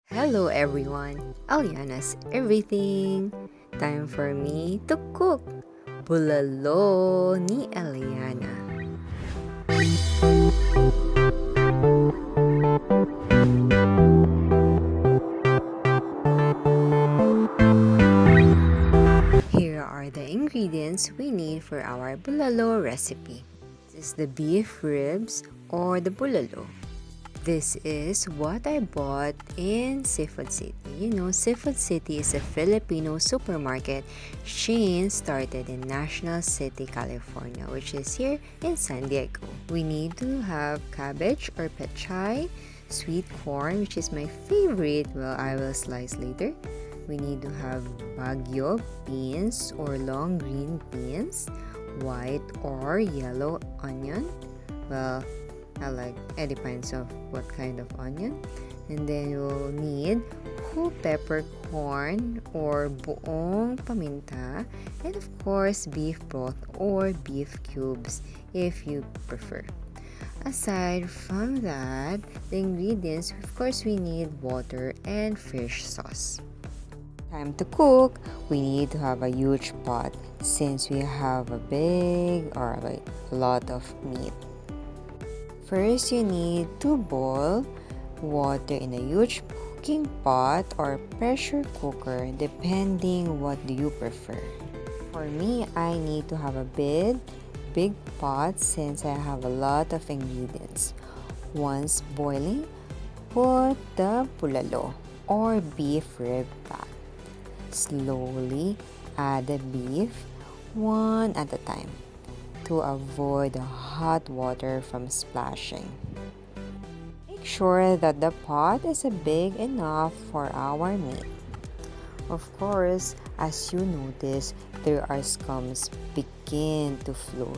Hello everyone, Eleana'S everything. Time for me to cook Bulalo ni Eleana. Here are the ingredients we need for our Bulalo recipe. This is the beef ribs or the Bulalo. This is what I bought in Seafood City. You know, Seafood City is a Filipino supermarket chain started in National City, California, which is here in San Diego. We need to have cabbage or pechay, sweet corn, which is my favorite. Well, I will slice later. We need to have Baguio beans or long green beans, white or yellow onion. Well, it depends of what kind of onion. And then you'll need whole peppercorn or buong paminta, and of course beef broth or beef cubes if you prefer. Aside from that, the ingredients, of course, we need water and fish sauce. Time to cook. We need to have a huge pot since we have a big or a lot of meat. First, you need to boil water in a huge cooking pot or pressure cooker, depending what do you prefer. For me, I need to have a big pot since I have a lot of ingredients. Once boiling, put the bulalo or beef rib back. Slowly add the beef one at a time to avoid the hot water from splashing. Make sure that the pot is big enough for our meat. Of course, as you notice, there are scums begin to float.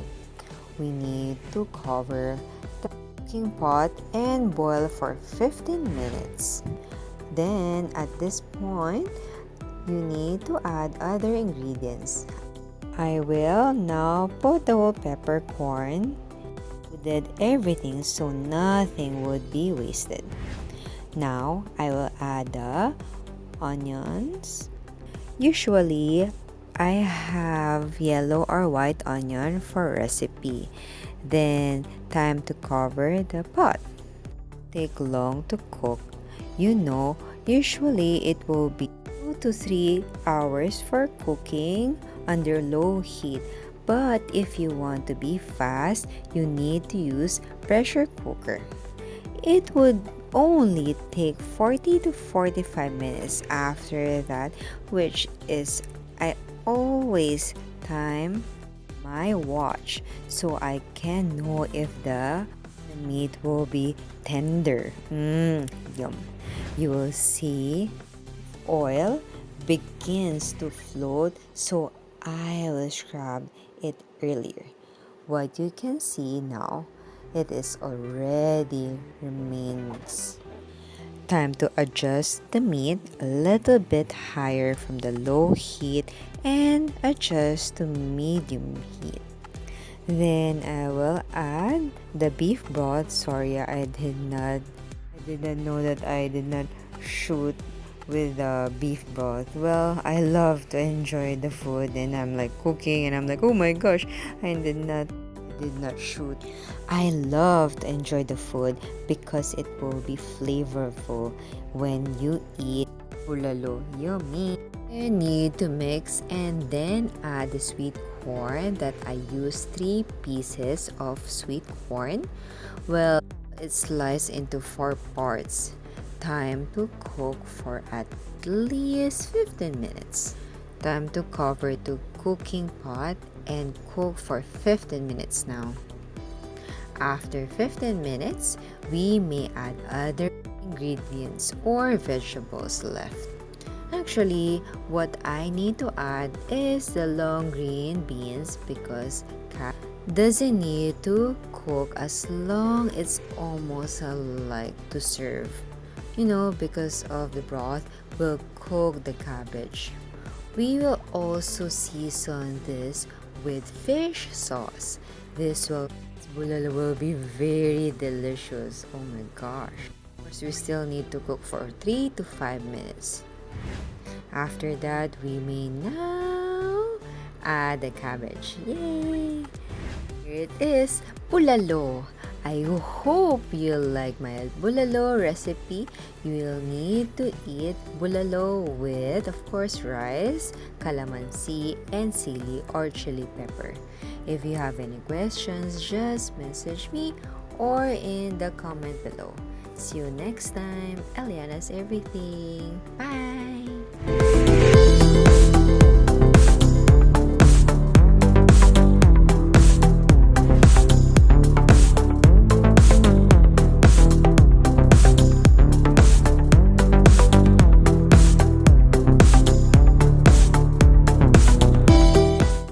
We need to cover the cooking pot and boil for 15 minutes. Then, at this point, you need to add other ingredients. I will now put the whole peppercorn. We did everything so nothing would be wasted. Now I will add the onions. Usually I have yellow or white onion for recipe. Then time to cover the pot. Take long to cook. You know, usually it will be 2 to 3 hours for cooking under low heat, but if you want to be fast, you need to use pressure cooker. It would only take 40 to 45 minutes after that, which is I always time my watch so I can know if the meat will be tender. Yum. You will see oil begins to float, so I will scrub it earlier. What you can see now, it is already remains. Time to adjust the meat a little bit higher from the low heat and adjust to medium heat. Then I will add the beef broth. Sorry, I did not know that I did not shoot with the beef broth. Well, I love to enjoy the food and I'm like cooking and I'm like, oh my gosh, I did not shoot. I love to enjoy the food because it will be flavorful when you eat bulalo. Yummy. You need to mix and then add the sweet corn that I use 3 pieces of sweet corn. Well, it's sliced into 4 parts. Time to cook for at least 15 minutes. Time to cover the cooking pot and cook for 15 minutes now. After 15 minutes, we may add other ingredients or vegetables left. Actually, what I need to add is the long green beans because doesn't need to cook as long. It's almost like to serve. You know, because of the broth, we'll cook the cabbage. We will also season this with fish sauce. This bulalo will be very delicious. Oh my gosh. So we still need to cook for 3 to 5 minutes. After that, we may now add the cabbage. Yay! Here it is, bulalo. I hope you'll like my bulalo recipe. You will need to eat bulalo with, of course, rice, calamansi, and sili or chili pepper. If you have any questions, just message me or in the comment below. See you next time. Eleana's everything. Bye!